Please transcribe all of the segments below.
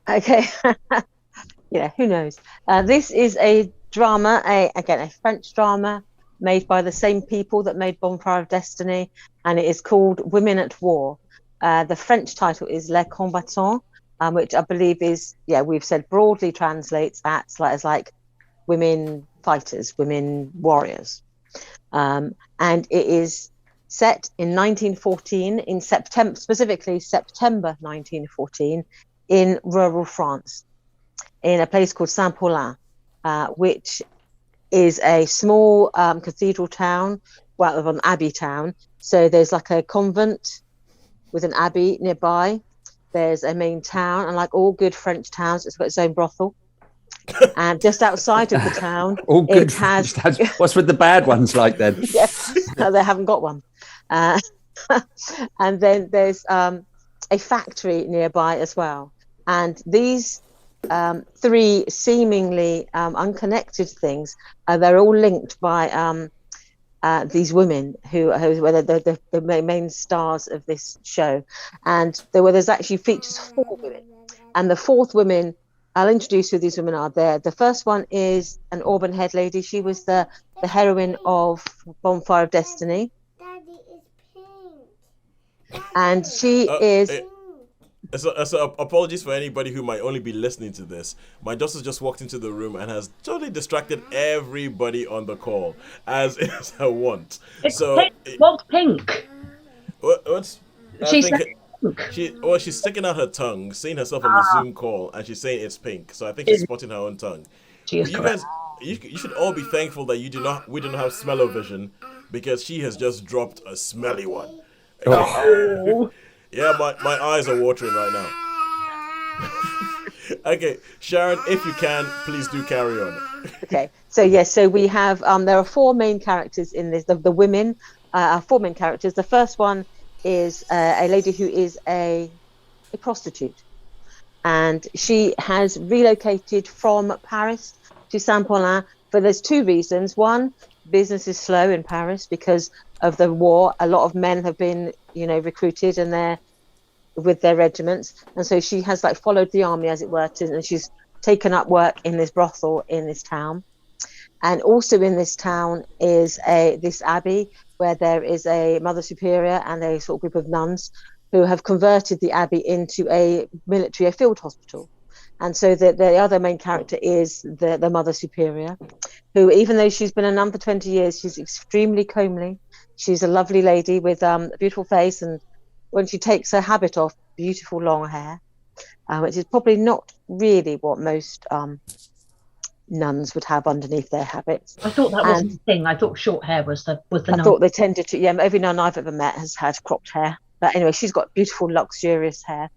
Okay. Yeah, who knows? This is a drama, again, a French drama made by the same people that made Bonfire of Destiny, and it is called Women at War. The French title is Les Combattantes, which I believe is, yeah, we've said broadly translates as like women fighters, women warriors. And it is set in 1914, in September, specifically September 1914, in rural France, in a place called Saint-Paulin, which is a small cathedral town, well, an abbey town. So there's like a convent with an abbey nearby. There's a main town, and like all good French towns, it's got its own brothel. And just outside of the town, All good it has. What's with the bad ones like then? Yeah, they haven't got one. And then there's a factory nearby as well. And these three seemingly unconnected things, they're all linked by these women who were the main stars of this show. And there's actually features four women. And the fourth woman, I'll introduce who these women are there. The first one is an auburn head lady. She was the heroine of Bonfire of Destiny. Daddy is pink. And she is... So apologies for anybody who might only be listening to this. My daughter just walked into the room and has totally distracted everybody on the call, as is her wont. It's So pink. What's pink? what's She's pink. She's sticking out her tongue, seeing herself on the Zoom call, and she's saying it's pink. So I think she's spotting her own tongue. She is You correct. guys, you should all be thankful that we do not have smell-o-vision, because she has just dropped a smelly one. Oh. Yeah, my eyes are watering right now. Okay, Sharon, if you can, please do carry on. Okay, so yes, so we have there are four main characters in this. The women are four main characters. The first one is a lady who is a prostitute, and she has relocated from Paris to Saint-Paulin for there's two reasons. One, business is slow in Paris because of the war. A lot of men have been recruited, and they're with their regiments, and so she has like followed the army, as it were, and she's taken up work in this brothel in this town. And also in this town is this abbey where there is a mother superior and a sort of group of nuns who have converted the abbey into a field hospital. And so the other main character is the mother superior, who, even though she's been a nun for 20 years, she's extremely comely. She's a lovely lady with a beautiful face, and when she takes her habit off, beautiful long hair, which is probably not really what most nuns would have underneath their habits. I thought that was the thing. I thought short hair was the I thought they tended to. Yeah, every nun I've ever met has had cropped hair. But anyway, she's got beautiful, luxurious hair.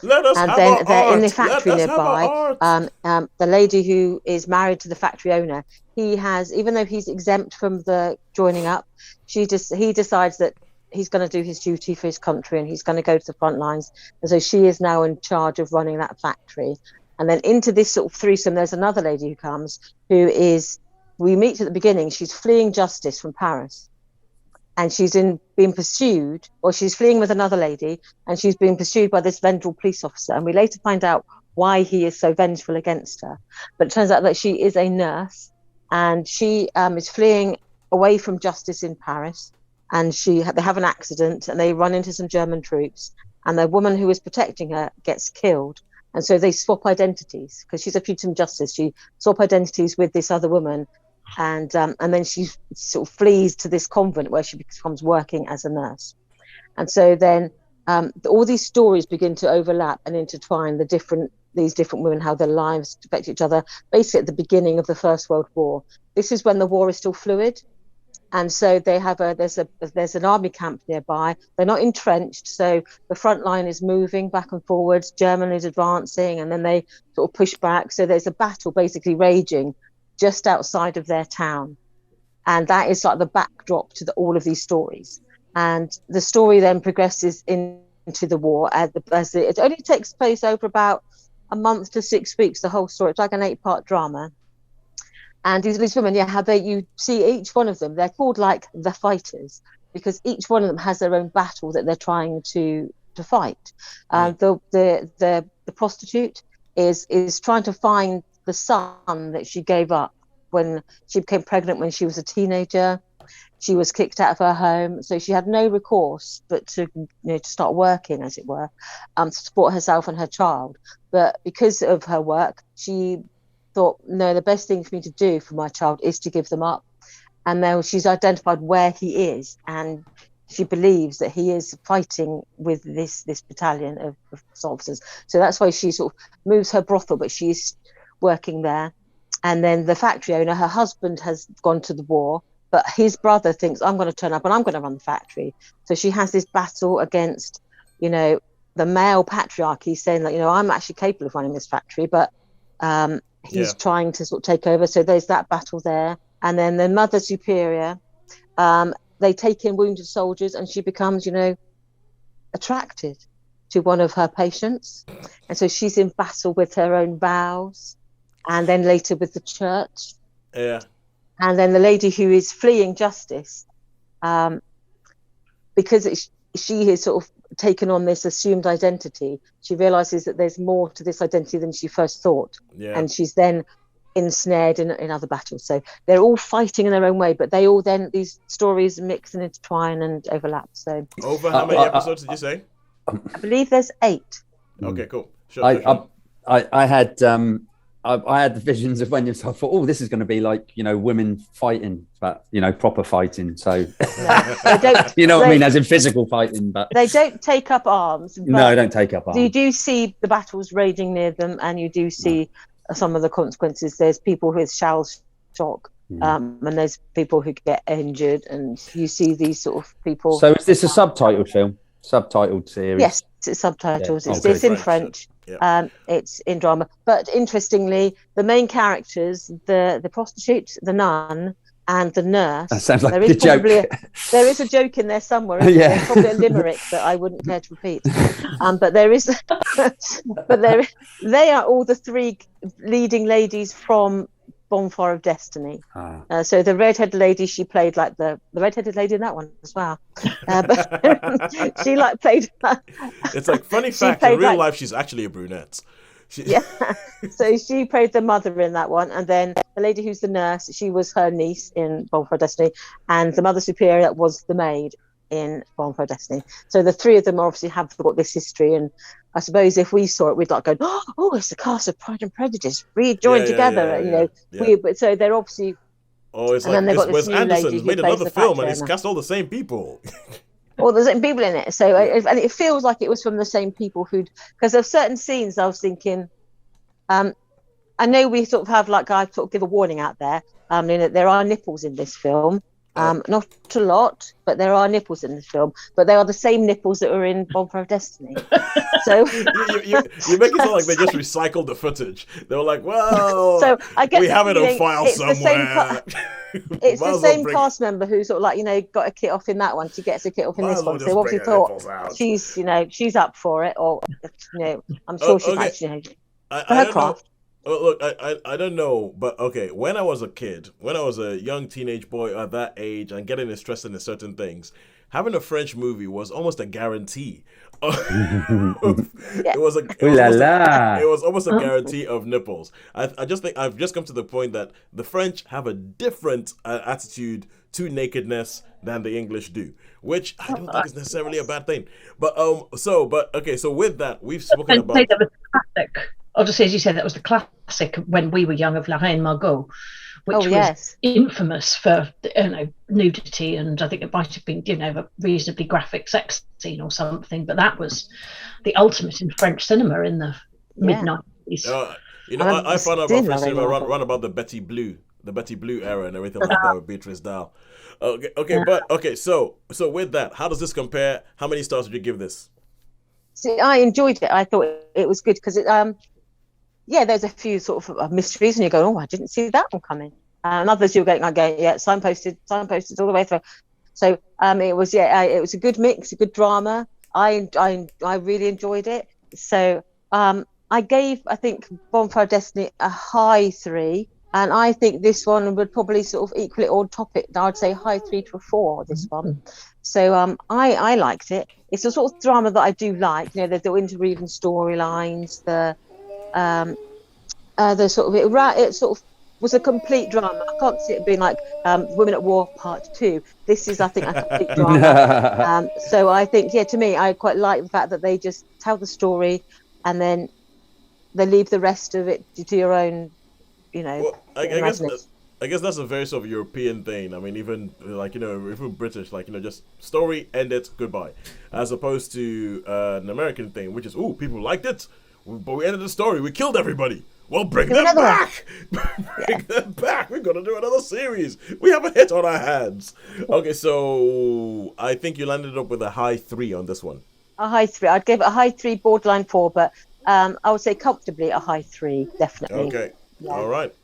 Let us And have then our they're art. in the factory Let us have nearby. our art. The lady who is married to the factory owner, he has, even though he's exempt from the joining up, he decides that he's going to do his duty for his country, and he's going to go to the front lines. And so she is now in charge of running that factory. And then into this sort of threesome, there's another lady who comes, we meet at the beginning. She's fleeing justice from Paris, and she's being pursued, or she's fleeing with another lady, and she's being pursued by this vengeful police officer. And we later find out why he is so vengeful against her. But it turns out that she is a nurse, and she is fleeing away from justice in Paris. And they have an accident, and they run into some German troops, and the woman who is protecting her gets killed. And so they swap identities, because she's a fugitive from justice. She swap identities with this other woman, and then she sort of flees to this convent where she becomes working as a nurse. And so then all these stories begin to overlap and intertwine these different women, how their lives affect each other, basically at the beginning of the First World War. This is when the war is still fluid. And so they have there's an army camp nearby. They're not entrenched, so the front line is moving back and forwards. Germany is advancing, and then they sort of push back. So there's a battle basically raging just outside of their town, and that is like the backdrop to all of these stories. And the story then progresses into the war. It only takes place over about a month to 6 weeks. The whole story. It's like an 8-part drama. And these women, you see each one of them, they're called like the fighters, because each one of them has their own battle that they're trying to fight. The prostitute is trying to find the son that she gave up when she became pregnant when she was a teenager. She was kicked out of her home, so she had no recourse but to to start working, as it were, to support herself and her child. But because of her work, she thought, no, the best thing for me to do for my child is to give them up. And now she's identified where he is, and she believes that he is fighting with this battalion of officers. So that's why she sort of moves her brothel, but she's working there. And then the factory owner, her husband has gone to the war, but his brother thinks, I'm going to turn up and I'm going to run the factory. So she has this battle against, the male patriarchy, saying that, I'm actually capable of running this factory, but he's trying to sort of take over. So there's that battle there. And then the Mother Superior, they take in wounded soldiers, and she becomes, attracted to one of her patients. And so she's in battle with her own vows, and then later with the church. Yeah. And then the lady who is fleeing justice, because she has sort of taken on this assumed identity, she realizes that there's more to this identity than she first thought. Yeah. And she's then ensnared in other battles. So they're all fighting in their own way, but they all then, these stories mix and intertwine and overlap. So over how many episodes did you say? I believe there's 8. Okay, cool. Sure. I had the visions of when I thought, oh, this is going to be like, women fighting, but, proper fighting. So, they don't, you know what I mean? As in physical fighting, but they don't take up arms. No, they don't take up arms. You do see the battles raging near them, and you do see some of the consequences. There's people with shell shock, and there's people who get injured, and you see these sort of people. So is this a subtitled film? Subtitled series? Yes, it's subtitles. Yeah. It's in French. Yeah. It's in drama. But interestingly, the main characters, the prostitute, the nun, and the nurse. That sounds like a joke. There is a joke in there somewhere. Yeah. There's probably a limerick that I wouldn't care to repeat. But there is. They are all the 3 leading ladies from Bonfire of Destiny. So the redheaded lady, she played like the redheaded lady in that one as well. But she played. It's like funny fact. In real life, she's actually a brunette. So she played the mother in that one, and then the lady who's the nurse, she was her niece in Bonfire of Destiny, and the Mother Superior was the maid in Bonfire of Destiny. So the 3 of them obviously have got this history, and I suppose if we saw it, we'd like go, oh, it's the cast of Pride and Prejudice rejoined together. But so they're obviously. Oh, it's like Wes Anderson's made another film and he's cast all the same people. All the same people in it. So and it feels like it was from the same people because there's certain scenes I was thinking. I know we sort of have I sort of give a warning out there. There are nipples in this film. Not a lot, but there are nipples in this film. But they are the same nipples that were in Bonfire of Destiny. So you make it sound like they just recycled the footage. They were like, well, so I get we have it on file somewhere. It's the same cast member who sort of got a kit off in that one. She gets a kit off in this one. So obviously thought she's up for it, or I'm sure she's actually her craft. Look, I don't know, but okay, when I was a kid, when I was a young teenage boy at that age and getting interested in certain things, having a French movie was almost a guarantee. It was almost a guarantee of nipples. I just think I've just come to the point that the French have a different attitude to nakedness than the English do, which I don't think is necessarily a bad thing. But so with that, we've spoken about. That was classic. Obviously, as you said, that was the classic when we were young of La Reine Margot, which was infamous for nudity, and I think it might have been a reasonably graphic sex scene or something. But that was the ultimate in French cinema in the mid-90s. I found out about French cinema run about the Betty Blue era and everything like that with Beatrice Dalle. So with that, how does this compare? How many stars would you give this? See, I enjoyed it. I thought it was good because there's a few sort of mysteries, and you go, oh, I didn't see that one coming. And others you're going, signposted all the way through. So it was a good mix, a good drama. I really enjoyed it. So I gave, I think, Bonfire of Destiny a high 3, and I think this one would probably sort of equal it or top it. I'd say high 3 to a 4. This one. So I liked it. It's a sort of drama that I do like. The interweaving storylines, the the sort of it sort of was a complete drama. I can't see it being like Women at War Part 2. This is, I think, a complete drama. So I think, to me, I quite like the fact that they just tell the story and then they leave the rest of it to your own, Well, I guess that's a very sort of European thing. I mean, even like, even British, like, just story, end it, goodbye. As opposed to an American thing, which is, people liked it, but we ended the story, we killed everybody. Well, bring them back! Bring them back! We're going to do another series. We have a hit on our hands. Okay, so I think you landed up with a high 3 on this one. A high 3. I'd give it a high 3, borderline 4, but I would say comfortably a high 3, definitely. Okay. Yeah. All right.